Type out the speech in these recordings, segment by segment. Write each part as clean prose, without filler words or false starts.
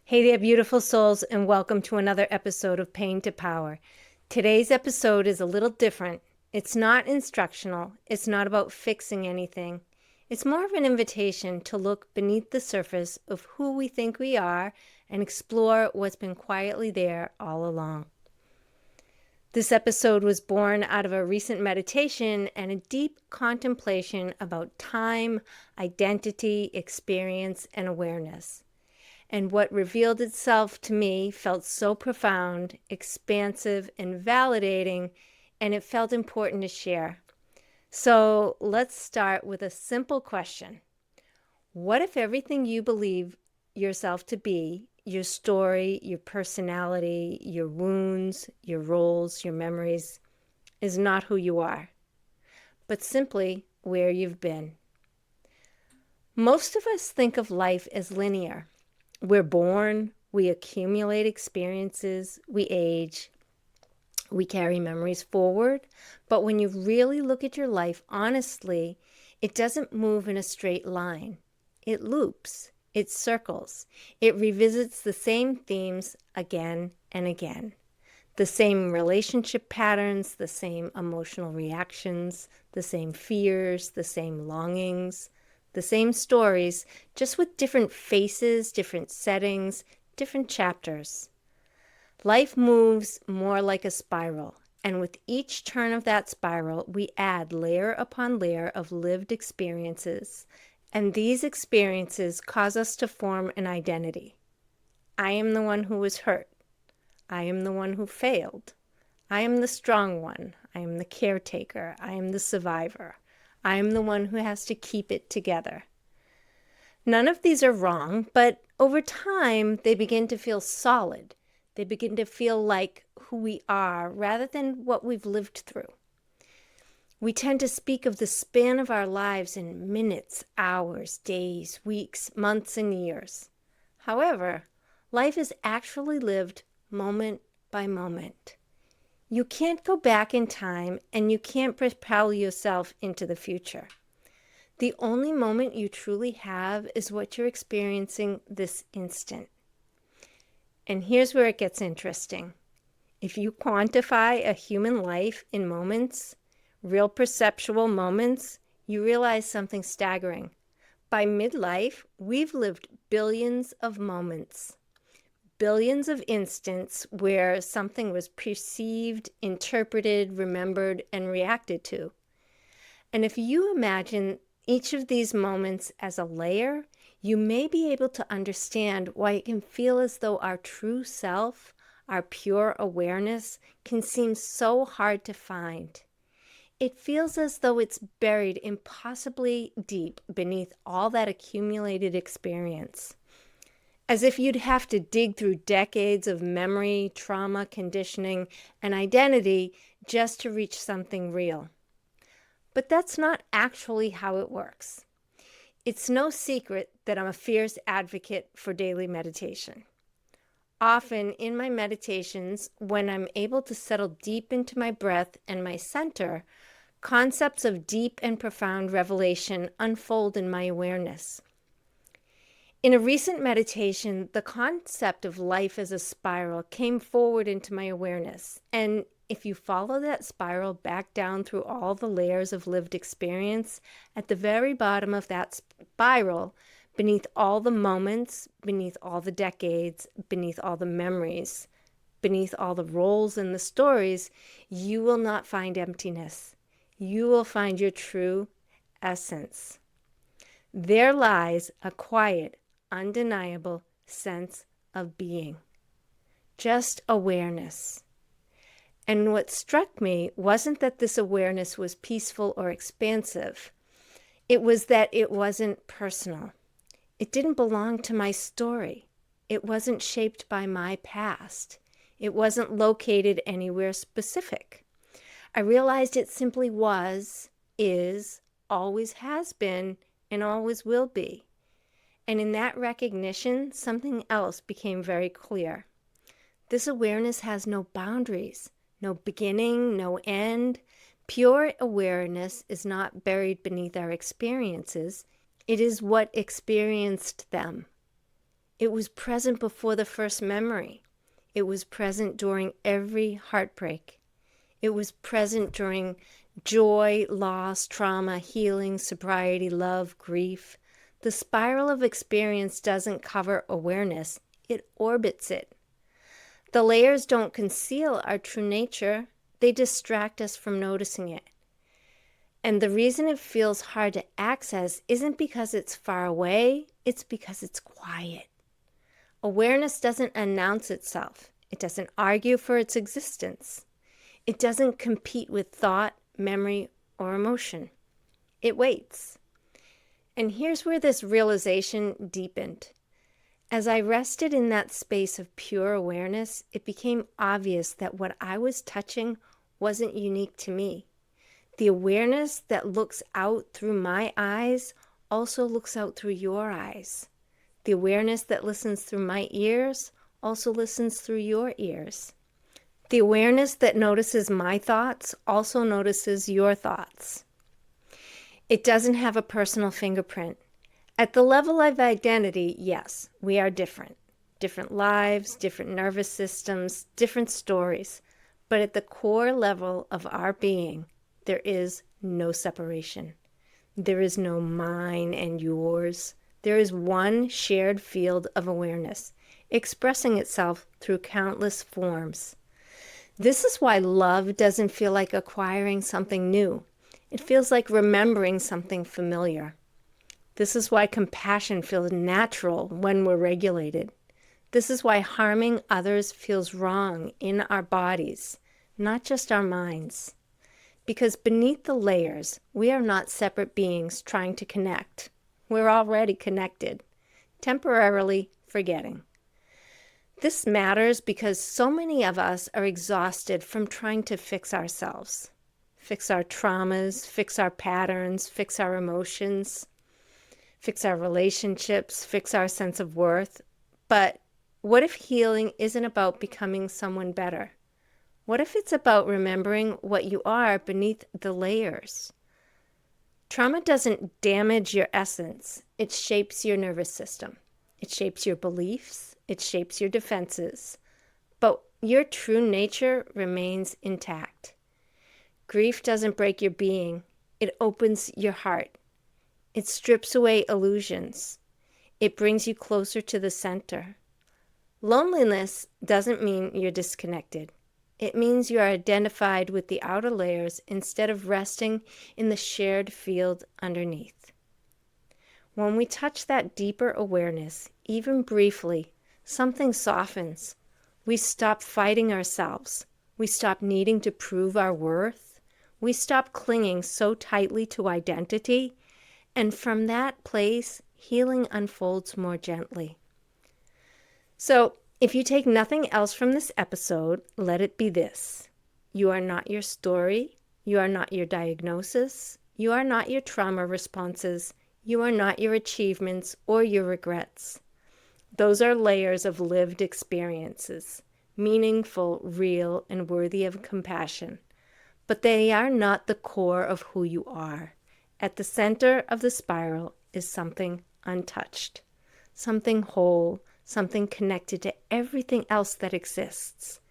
Hey there, beautiful souls, and welcome to another episode of Pain to Power. Today's episode is a little different. It's not instructional. It's not about fixing anything. It's more of an invitation to look beneath the surface of who we think we are and explore what's been quietly there all along. This episode was born out of a recent meditation and a deep contemplation about time, identity, experience, and awareness. And what revealed itself to me felt so profound, expansive, and validating, and it felt important to share. So let's start with a simple question. What if everything you believe yourself to be, your story, your personality, your wounds, your roles, your memories, is not who you are, but simply where you've been? Most of us think of life as linear. We're born, we accumulate experiences, we age, we carry memories forward. But when you really look at your life honestly, it doesn't move in a straight line. It loops, it circles, it revisits the same themes again and again. The same relationship patterns, the same emotional reactions, the same fears, the same longings, the same stories, just with different faces, different settings, different chapters. Life moves more like a spiral, and with each turn of that spiral, we add layer upon layer of lived experiences, and these experiences cause us to form an identity. I am the one who was hurt. I am the one who failed. I am the strong one. I am the caretaker. I am the survivor. I am the one who has to keep it together. None of these are wrong, but over time, they begin to feel solid. They begin to feel like who we are rather than what we've lived through. We tend to speak of the span of our lives in minutes, hours, days, weeks, months, and years. However, life is actually lived moment by moment. You can't go back in time, and you can't propel yourself into the future. The only moment you truly have is what you're experiencing this instant. And here's where it gets interesting. If you quantify a human life in moments, real perceptual moments, you realize something staggering. By midlife, we've lived billions of moments. Billions of instances where something was perceived, interpreted, remembered, and reacted to. And if you imagine each of these moments as a layer, you may be able to understand why it can feel as though our true self, our pure awareness, can seem so hard to find. It feels as though it's buried impossibly deep beneath all that accumulated experience. As if you'd have to dig through decades of memory, trauma, conditioning, and identity just to reach something real. But that's not actually how it works. It's no secret that I'm a fierce advocate for daily meditation. Often in my meditations, when I'm able to settle deep into my breath and my center, concepts of deep and profound revelation unfold in my awareness. In a recent meditation, the concept of life as a spiral came forward into my awareness. And if you follow that spiral back down through all the layers of lived experience, at the very bottom of that spiral, beneath all the moments, beneath all the decades, beneath all the memories, beneath all the roles and the stories, you will not find emptiness. You will find your true essence. There lies a quiet, undeniable sense of being. Just awareness. And what struck me wasn't that this awareness was peaceful or expansive. It was that it wasn't personal. It didn't belong to my story. It wasn't shaped by my past. It wasn't located anywhere specific. I realized it simply was, is, always has been, and always will be. And in that recognition, something else became very clear. This awareness has no boundaries, no beginning, no end. Pure awareness is not buried beneath our experiences. It is what experienced them. It was present before the first memory. It was present during every heartbreak. It was present during joy, loss, trauma, healing, sobriety, love, grief. The spiral of experience doesn't cover awareness, it orbits it. The layers don't conceal our true nature, they distract us from noticing it. And the reason it feels hard to access isn't because it's far away, it's because it's quiet. Awareness doesn't announce itself. It doesn't argue for its existence. It doesn't compete with thought, memory, or emotion. It waits. And here's where this realization deepened. As I rested in that space of pure awareness, it became obvious that what I was touching wasn't unique to me. The awareness that looks out through my eyes also looks out through your eyes. The awareness that listens through my ears also listens through your ears. The awareness that notices my thoughts also notices your thoughts. It doesn't have a personal fingerprint. At the level of identity, yes, we are different. Different lives, different nervous systems, different stories. But at the core level of our being, there is no separation. There is no mine and yours. There is one shared field of awareness, expressing itself through countless forms. This is why love doesn't feel like acquiring something new. It feels like remembering something familiar. This is why compassion feels natural when we're regulated. This is why harming others feels wrong in our bodies, not just our minds. Because beneath the layers, we are not separate beings trying to connect. We're already connected, temporarily forgetting. This matters because so many of us are exhausted from trying to fix ourselves, fix our traumas, fix our patterns, fix our emotions, fix our relationships, fix our sense of worth. But what if healing isn't about becoming someone better? What if it's about remembering what you are beneath the layers? Trauma doesn't damage your essence. It shapes your nervous system. It shapes your beliefs. It shapes your defenses. But your true nature remains intact. Grief doesn't break your being. It opens your heart. It strips away illusions. It brings you closer to the center. Loneliness doesn't mean you're disconnected. It means you are identified with the outer layers instead of resting in the shared field underneath. When we touch that deeper awareness, even briefly, something softens. We stop fighting ourselves. We stop needing to prove our worth. We stop clinging so tightly to identity. And from that place, healing unfolds more gently. So, if you take nothing else from this episode, let it be this. You are not your story. You are not your diagnosis. You are not your trauma responses. You are not your achievements or your regrets. Those are layers of lived experiences, meaningful, real, and worthy of compassion. But they are not the core of who you are. At the center of the spiral is something untouched, something whole, something connected to everything else that exists.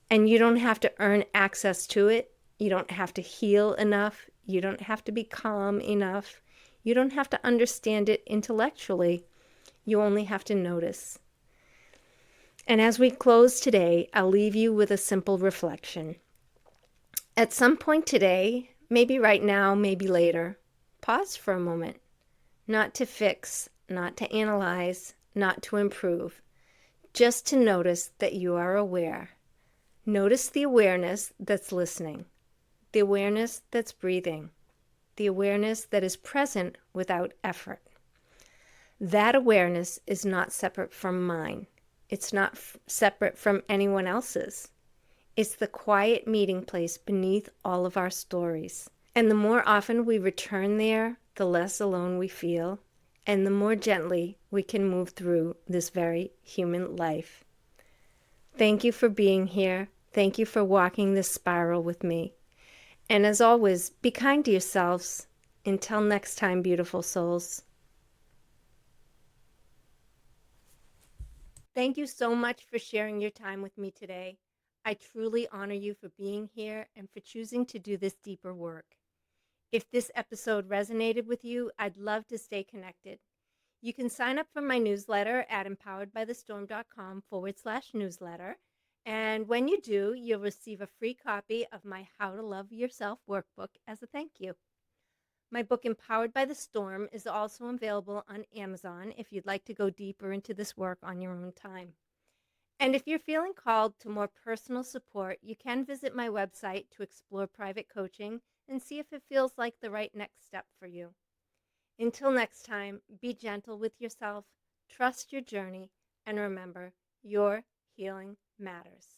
And you don't have to earn access to it. You don't have to heal enough. You don't have to be calm enough. You don't have to understand it intellectually. You only have to notice. And as we close today, I'll leave you with a simple reflection. At some point today, maybe right now, maybe later, pause for a moment. Not to fix, not to analyze, not to improve, just to notice that you are aware. Notice the awareness that's listening, the awareness that's breathing, the awareness that is present without effort. That awareness is not separate from mine. It's not separate from anyone else's. It's the quiet meeting place beneath all of our stories. And the more often we return there, the less alone we feel, and the more gently we can move through this very human life. Thank you for being here. Thank you for walking this spiral with me. And as always, be kind to yourselves. Until next time, beautiful souls. Thank you so much for sharing your time with me today. I truly honor you for being here and for choosing to do this deeper work. If this episode resonated with you, I'd love to stay connected. You can sign up for my newsletter at empoweredbythestorm.com/newsletter. And when you do, you'll receive a free copy of my How to Love Yourself workbook as a thank you. My book, Empowered by the Storm, is also available on Amazon if you'd like to go deeper into this work on your own time. And if you're feeling called to more personal support, you can visit my website to explore private coaching and see if it feels like the right next step for you. Until next time, be gentle with yourself, trust your journey, and remember, your healing matters.